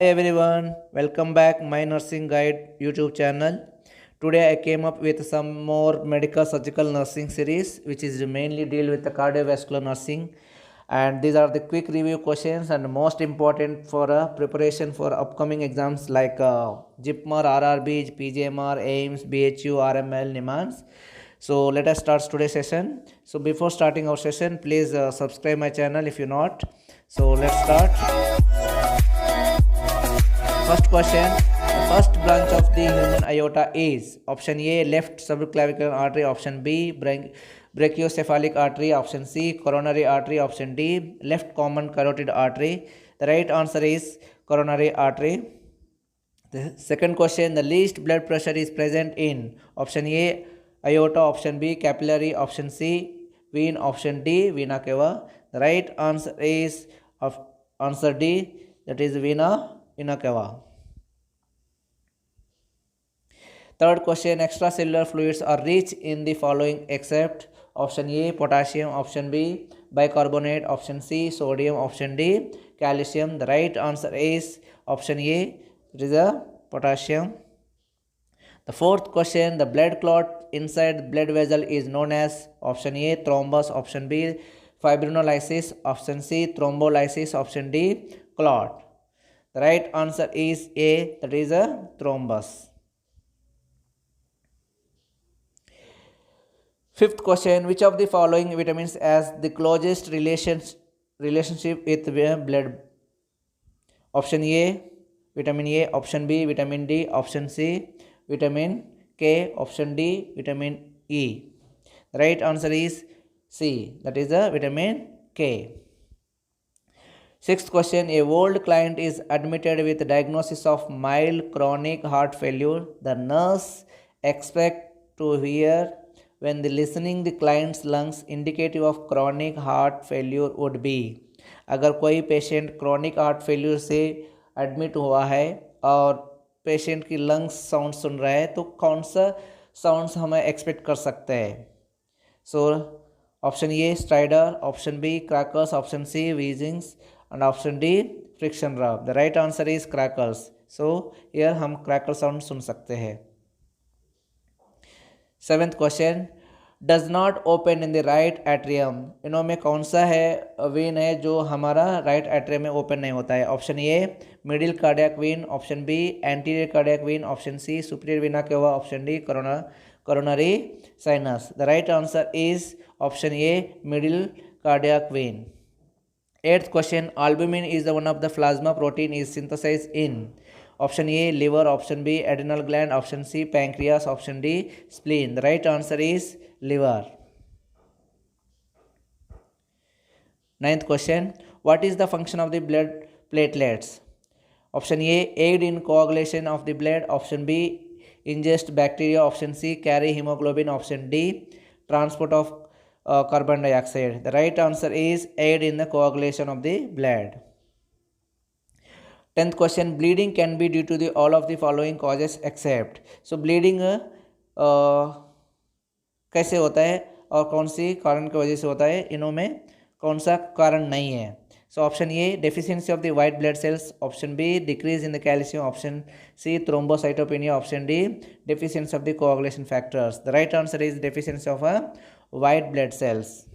Hi everyone, welcome back my nursing guide YouTube channel. Today I came up with some more medical surgical nursing series which is mainly deal with the cardiovascular nursing, and these are the quick review questions and most important for preparation for upcoming exams like JIPMAR, RRB, PGMR, AIMS, BHU, RML, NIMANS. So let us start today's session. So before starting our session, please subscribe my channel if you not. So let's start. First question. The first branch of the human aorta is option A left subclavicular artery, option B brachiocephalic artery, option C coronary artery, option D left common carotid artery. The right answer is coronary artery. The second question, the least blood pressure is present in option A aorta, option B capillary, option C vein, option D vena cava. The right answer is of answer D, that is vena cava. Third question, extracellular fluids are rich in the following except option A potassium, option B bicarbonate, option C sodium, option D calcium. The right answer is option A, it is a potassium. The fourth question, the blood clot inside the blood vessel is known as option A thrombus, option B fibrinolysis, option C thrombolysis, option D clot. The right answer is A, that is a thrombus. Fifth question, which of the following vitamins has the closest relationship with blood? Option A, vitamin A, option B, vitamin D, option C, vitamin K, option D, vitamin E. The right answer is C, that is the vitamin K. Sixth question, a old client is admitted with diagnosis of mild chronic heart failure. The nurse expect to hear when the listening the client's lungs indicative of chronic heart failure would be. अगर कोई patient chronic heart failure से admit हुआ है और patient की lungs sound सुन रहा है तो कौन सा साउंड्स हमें एक्सपेक्ट कर सकते हैं? So option A stridor, option B crackers, option C wheezings and option D friction rub. The right answer is crackles. So here हम crackle sound सुन सकते हैं. Seventh question, does not open in the right atrium. इनों में कौन सा है when है जो हमारा राइट एट्रियम में ओपन नहीं होता है? Option A middle cardiac vein, option B anterior cardiac vein, option C superior vena cava, option D coronary sinus. The right answer is option A middle cardiac vein. Eighth question, albumin is the one of the plasma protein is synthesized in option A liver, option B adrenal gland, option C pancreas, option D spleen. The right answer is liver. Ninth question, what is the function of the blood platelets? Option A aid in coagulation of the blood, option B ingest bacteria, option C carry hemoglobin, option D transport of carbon dioxide. The right answer is aid in the coagulation of the blood. 10th question, bleeding can be due to the all of the following causes except. So bleeding कैसे होता है और कौन सी कारण की वजह से होता है? इनों में कौन सा कारण नहीं है? So option A deficiency of the white blood cells, option B decrease in the calcium, option C thrombocytopenia, option D deficiency of the coagulation factors. The right answer is deficiency of white blood cells.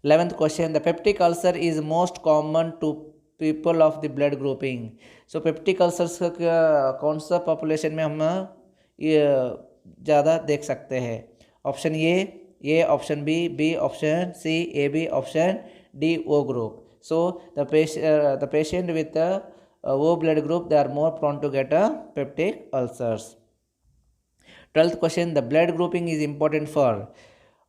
11th question, the peptic ulcer is most common to people of the blood grouping. So peptic ulcers का कौन सा population में हम ये ज़्यादा देख सकते हैं? Option A, option B, option C A B, option D O group. So the patient with O blood group, they are more prone to get peptic ulcers. 12th question, the blood grouping is important for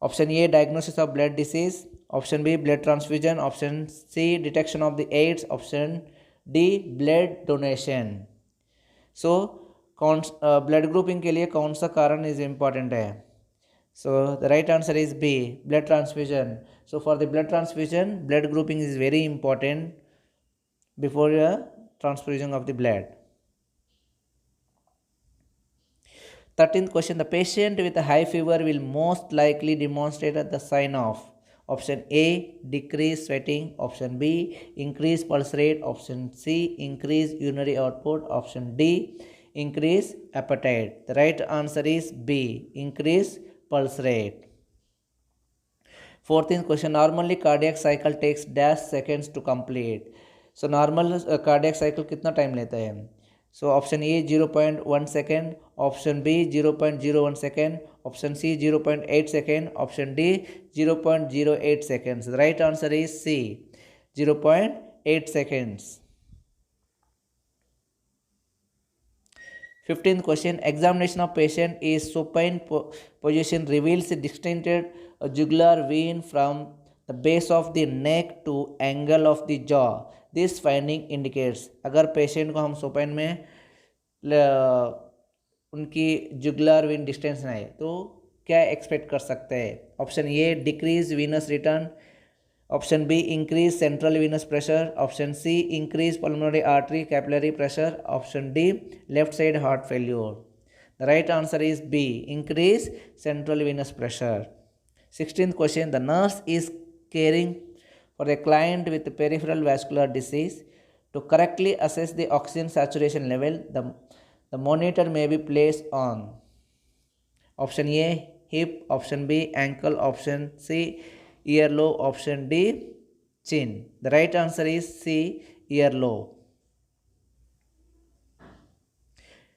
option A diagnosis of blood disease, option B blood transfusion, option C detection of the AIDS, option D blood donation. So blood grouping के लिए कौन सा कारण is important है? So the right answer is B, blood transfusion. So for the blood transfusion, blood grouping is very important before transfusion of the blood. 13th question, the patient with a high fever will most likely demonstrate the sign of Option A, decrease sweating. Option B, increase pulse rate. Option C, increase urinary output. Option D, increase appetite. The right answer is B, increase pulse rate. 14th question, normally cardiac cycle takes dash seconds to complete. So normal cardiac cycle कितना time लेता है? So option A 0.1 second, option B 0.01 second, option C 0.8 second, option D 0.08 seconds. The right answer is C, 0.8 seconds. 15th question, examination of patient is supine position reveals a distended jugular vein from the base of the neck to angle of the jaw. This finding indicates, अगर patient को हम supine में उनकी jugular vein distance ना है तो क्या expect कर सकते हैं? Option A decrease venous return, option B increase central venous pressure, option C increase pulmonary artery capillary pressure, option D left side heart failure. The right answer is B, increase central venous pressure. 16th question, the nurse is caring for a client with peripheral vascular disease. To correctly assess the oxygen saturation level, the monitor may be placed on option A, hip, option B, ankle, option C, earlobe, option D, chin. The right answer is C, earlobe.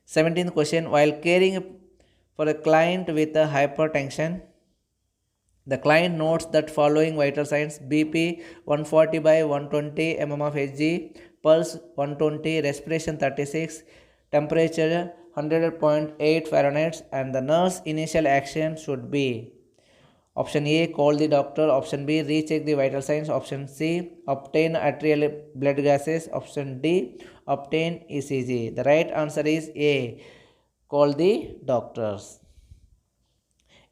17th question, while caring for a client with a hypertension, the client notes that following vital signs: BP 140 by 120 mm of Hg, pulse 120, respiration 36, temperature 100.8 Fahrenheit, and the nurse initial action should be option A, call the doctor, option B, recheck the vital signs, option C, obtain arterial blood gases, option D, obtain ECG. The right answer is A, call the doctors.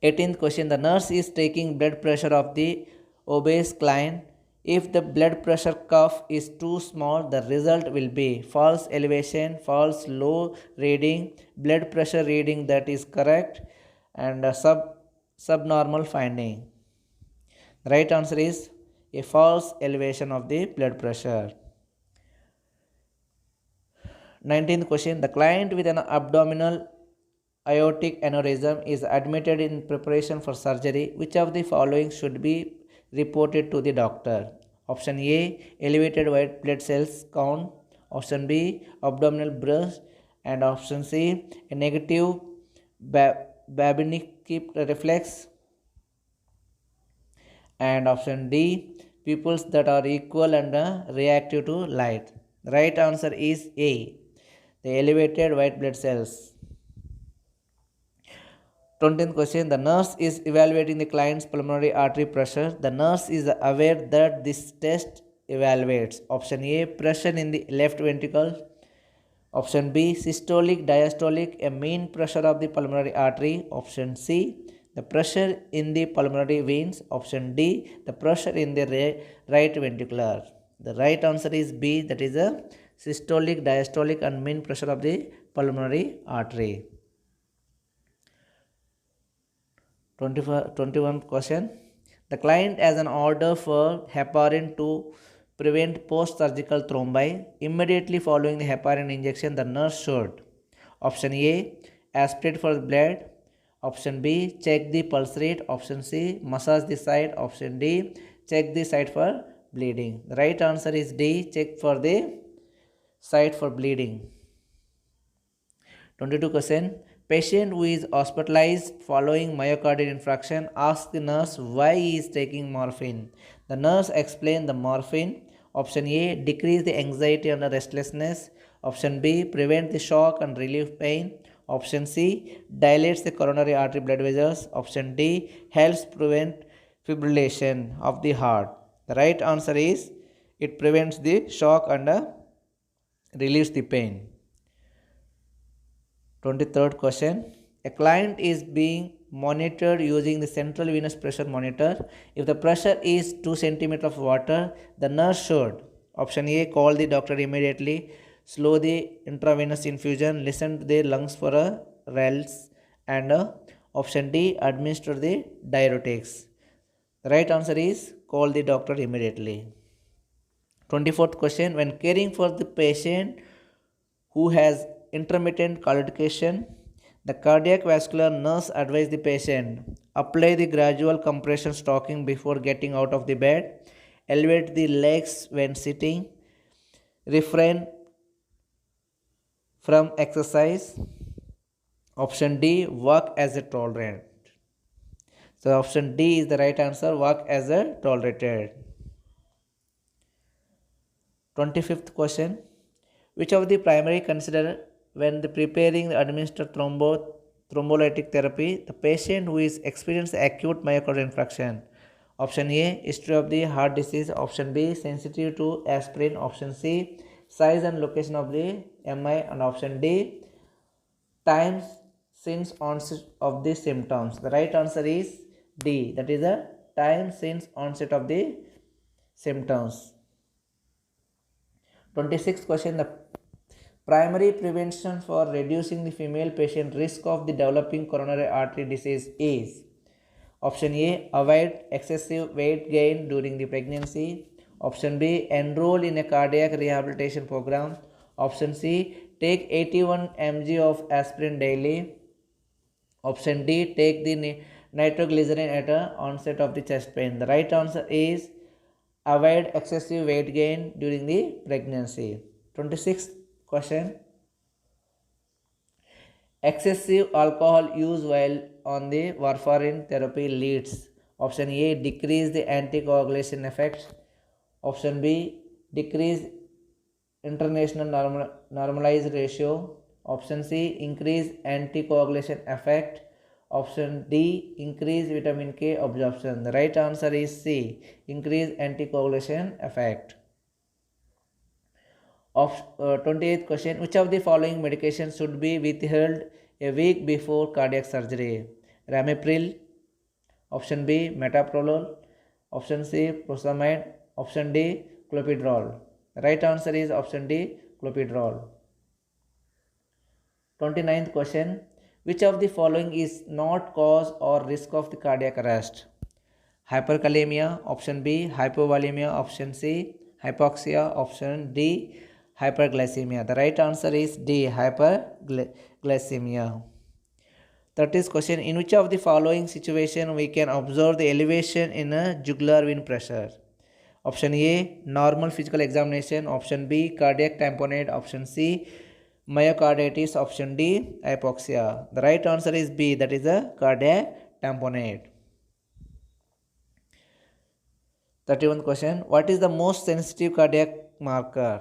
18th question, the nurse is taking blood pressure of the obese client. If the blood pressure cuff is too small, the result will be false elevation, false low reading, blood pressure reading that is correct, and subnormal finding. The right answer is a false elevation of the blood pressure. 19th question, the client with an abdominal aortic aneurysm is admitted in preparation for surgery. Which of the following should be reported to the doctor? Option A, elevated white blood cells count, option B, abdominal bruise, and option C, a negative Babinski reflex, and option D, pupils that are equal and reactive to light. The right answer is A, the elevated white blood cells. 20th question, the nurse is evaluating the client's pulmonary artery pressure. The nurse is aware that this test evaluates option A, pressure in the left ventricle, option B, systolic, diastolic, a mean pressure of the pulmonary artery, option C, the pressure in the pulmonary veins, option D, the pressure in the right ventricular. The right answer is B, that is a systolic, diastolic, and mean pressure of the pulmonary artery. 21st question, the client has an order for heparin to prevent post-surgical thrombi. Immediately following the heparin injection, the nurse should option A, aspirate for the blood, option B, check the pulse rate, option C, massage the site, option D, check the site for bleeding. The right answer is D, check for the site for bleeding. 22 question, patient who is hospitalized following myocardial infarction asks the nurse why he is taking morphine. The nurse explains the morphine. Option A, decrease the anxiety and restlessness. Option B, prevent the shock and relieve pain. Option C, dilates the coronary artery blood vessels. Option D, helps prevent fibrillation of the heart. The right answer is it prevents the shock and relieves the pain. 23rd question, a client is being monitored using the central venous pressure monitor. If the pressure is 2 cm of water, the nurse should option A, call the doctor immediately, slow the intravenous infusion, listen to the lungs for a RELS, and option D, administer the diuretics. The right answer is call the doctor immediately. 24th question, when caring for the patient who has intermittent claudication, the cardiac vascular nurse advised the patient apply the gradual compression stocking before getting out of the bed, elevate the legs when sitting, refrain from exercise. Option D, work as a tolerant. So option D is the right answer, work as a tolerated. 25th question, which of the primary considered when the preparing the administer thrombolytic therapy the patient who is experiencing acute myocardial infarction? Option A, history of the heart disease. Option B, sensitive to aspirin. Option C, size and location of the MI. And option D, times since onset of the symptoms. The right answer is D, that is the time since onset of the symptoms. 26th question, the primary prevention for reducing the female patient risk of the developing coronary artery disease is? Option A, avoid excessive weight gain during the pregnancy. Option B, enroll in a cardiac rehabilitation program. Option C, take 81 mg of aspirin daily. Option D, take the nitroglycerin at the onset of the chest pain. The right answer is avoid excessive weight gain during the pregnancy. 26th question, excessive alcohol use while on the warfarin therapy leads. Option A, decrease the anticoagulation effect. Option B, decrease international normalized ratio. Option C, increase anticoagulation effect. Option D, increase vitamin K absorption. The right answer is C, increase anticoagulation effect. Of 28th question, which of the following medications should be withheld a week before cardiac surgery? Ramipril. Option B, metoprolol. Option C, prosamide. Option D, clopidogrel. The right answer is option D, clopidogrel. 29th question, which of the following is not cause or risk of the cardiac arrest? Hyperkalemia. Option B, hypovolemia. Option C, hypoxia. Option D, hyperglycemia. The right answer is D, hyperglycemia. 30th question, in which of the following situation we can observe the elevation in a jugular vein pressure? Option A, normal physical examination. Option B, cardiac tamponade. Option C, myocarditis. Option D, hypoxia. The right answer is B, that is a cardiac tamponade. 31st question, what is the most sensitive cardiac marker?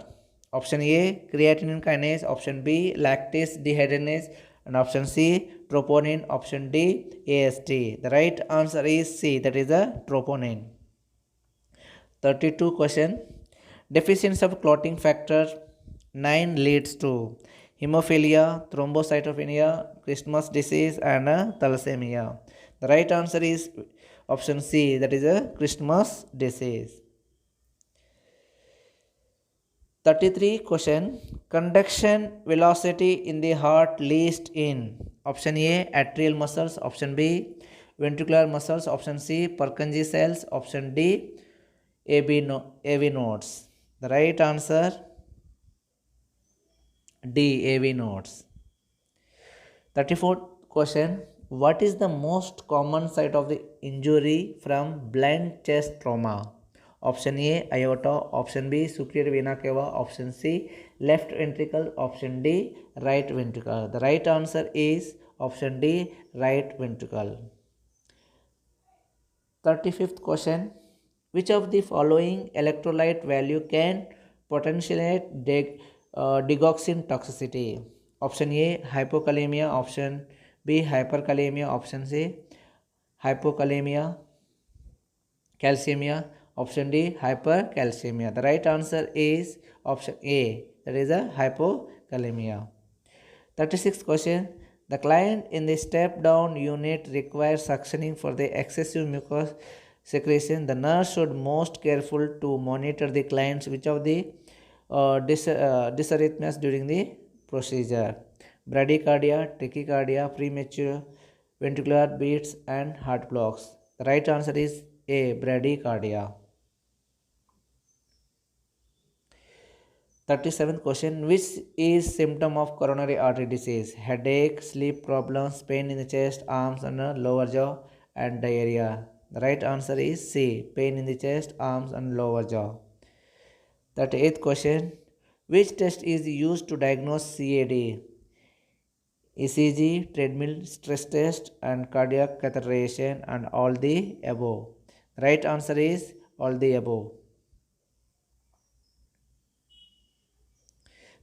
Option A, creatinine kinase. Option B, lactase dehydrogenase. And option C, troponin. Option D, AST. The right answer is C, that is a troponin. 32 question, deficiency of clotting factor 9 leads to hemophilia, thrombocytopenia, Christmas disease, and thalassemia. The right answer is option C, that is a Christmas disease. 33 question, conduction velocity in the heart least in? Option A, atrial muscles. Option B, ventricular muscles. Option C, Purkinje cells. Option D, AV nodes. The right answer D, AV nodes. 34th question, what is the most common site of the injury from blunt chest trauma? Option A, aorta. Option B, superior vena cava. Option C, left ventricle. Option D, right ventricle. The right answer is option D, right ventricle. 35th question, which of the following electrolyte value can potentiate digoxin toxicity? Option A, hypokalemia. Option B, hyperkalemia. Option C, hypokalemia, calcemia. Option D, hypercalcemia. The right answer is option A, that is a hypokalemia. 36th question, the client in the step down unit requires suctioning for the excessive mucus secretion. The nurse should most careful to monitor the client's which of the dysarrhythmias during the procedure: bradycardia, tachycardia, premature ventricular beats, and heart blocks. The right answer is A. Bradycardia. 37th question. Which is symptom of coronary artery disease? Headache, sleep problems, pain in the chest, arms and lower jaw, and diarrhea. The right answer is C. Pain in the chest, arms and lower jaw. 38th question. Which test is used to diagnose CAD? ECG, treadmill stress test, and cardiac catheterization, and all the above. The right answer is all the above.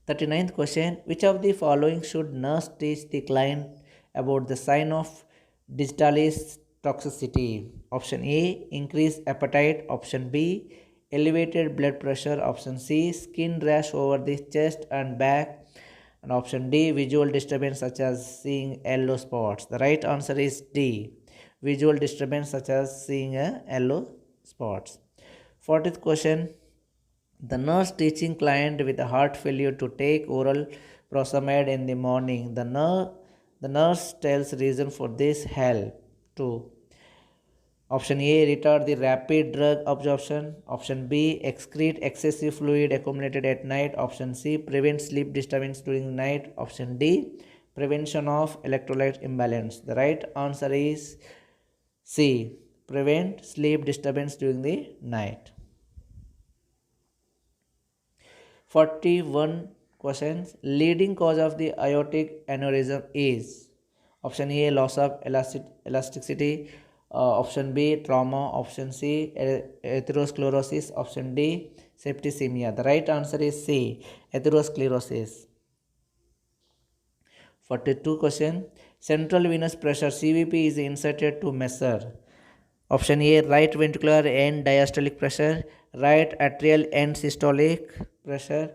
39th question. Which of the following should nurse teach the client about the sign of digitalis toxicity? Option A. Increased appetite. Option B. Elevated blood pressure. Option C. Skin rash over the chest and back. And option D. Visual disturbance such as seeing yellow spots. The right answer is D. Visual disturbance such as seeing yellow spots. 40th question. The nurse teaching client with a heart failure to take oral prosamide in the morning. The nurse tells reason for this help to. Option A. Retard the rapid drug absorption. Option B. Excrete excessive fluid accumulated at night. Option C. Prevent sleep disturbance during the night. Option D. Prevention of electrolyte imbalance. The right answer is C. Prevent sleep disturbance during the night. 41 questions. Leading cause of the aortic aneurysm is. Option A. Loss of elasticity. Option B. Trauma. Option C. Atherosclerosis. Option D. Septicemia. The right answer is C. Atherosclerosis. 42 question. Central venous pressure CVP is inserted to measure. Option A. Right ventricular end diastolic pressure. Right atrial end systolic pressure.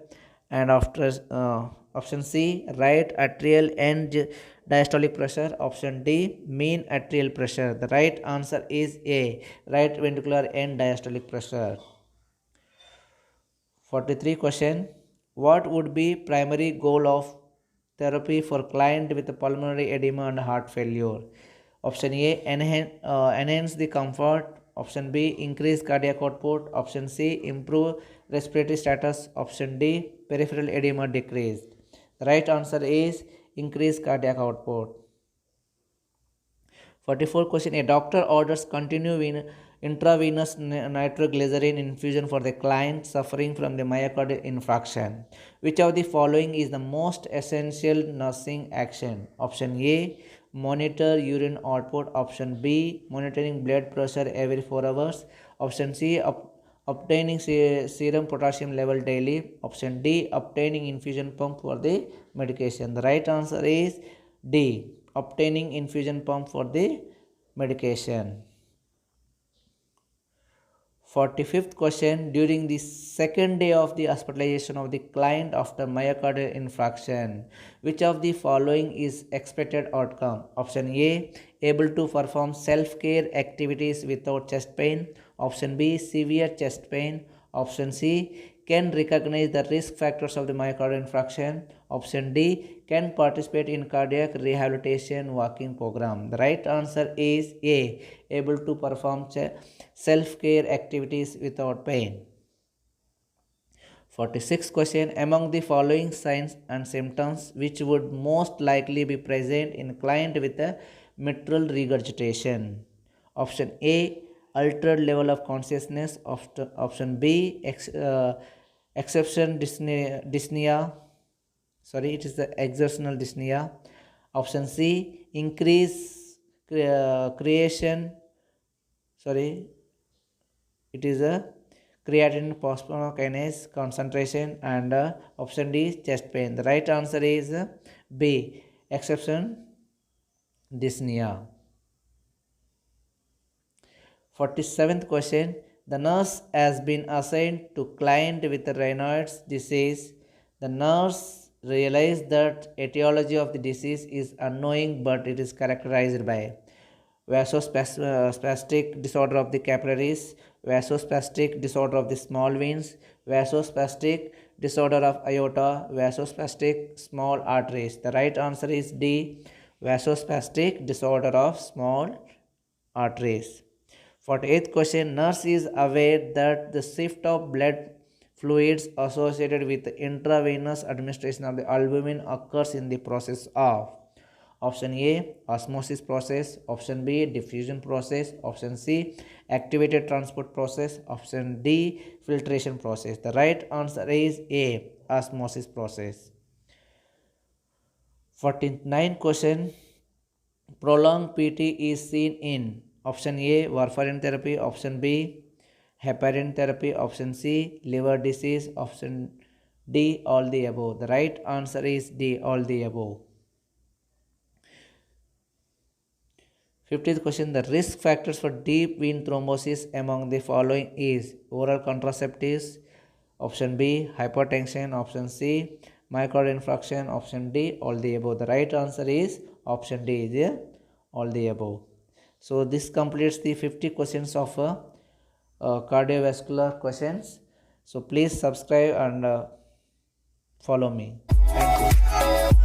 And after option C. Right atrial end diastolic pressure. Option D. Mean atrial pressure. The right answer is A. Right ventricular end diastolic pressure. 43 question. What would be primary goal of therapy for client with pulmonary edema and heart failure? Option A. Enhance the comfort. Option B. Increase cardiac output. Option C. Improve respiratory status. Option D. Peripheral edema decreased. The right answer is increase cardiac output. 44 question. A doctor orders intravenous nitroglycerin infusion for the client suffering from the myocardial infarction. Which of the following is the most essential nursing action? Option A. Monitor urine output. Option B. Monitoring blood pressure every 4 hours. Option C. Obtaining serum potassium level daily. Option D. Obtaining infusion pump for the medication. The right answer is D. Obtaining infusion pump for the medication. 45th question. During the second day of the hospitalization of the client after myocardial infarction, which of the following is expected outcome? Option A. Able to perform self-care activities without chest pain. Option B. Severe chest pain. Option C. Can recognize the risk factors of the myocardial infarction. Option D. Can participate in cardiac rehabilitation walking program. The right answer is A. Able to perform self-care activities without pain. 46th question. Among the following signs and symptoms, which would most likely be present in client with a mitral regurgitation? Option A. Altered level of consciousness. Option B. Exception dyspnea. Sorry, it is the exertional dyspnea. Option C. Increase creation. Sorry, it is a creatine phosphokinase concentration. And option D is chest pain. The right answer is B. Exception dyspnea. 47th question. The nurse has been assigned to client with Raynaud's disease. The nurse realized that etiology of the disease is unknown, but it is characterized by vasospastic disorder of the capillaries, vasospastic disorder of the small veins, vasospastic disorder of aorta, vasospastic small arteries. The right answer is D. Vasospastic disorder of small arteries. 48th question, nurse is aware that the shift of blood fluids associated with intravenous administration of the albumin occurs in the process of option A, osmosis process, option B, diffusion process, option C, activated transport process, option D, filtration process. The right answer is A, osmosis process. 49th question, prolonged PT is seen in option A, warfarin therapy, option B, heparin therapy, option C, liver disease, option D, all the above. The right answer is D, all the above. 50th question, the risk factors for deep vein thrombosis among the following is oral contraceptives, option B, hypertension, option C, myocardial infarction, option D, all the above. The right answer is option D, is all the above. So this completes the 50 questions of cardiovascular questions. So please subscribe and follow me. Thank you.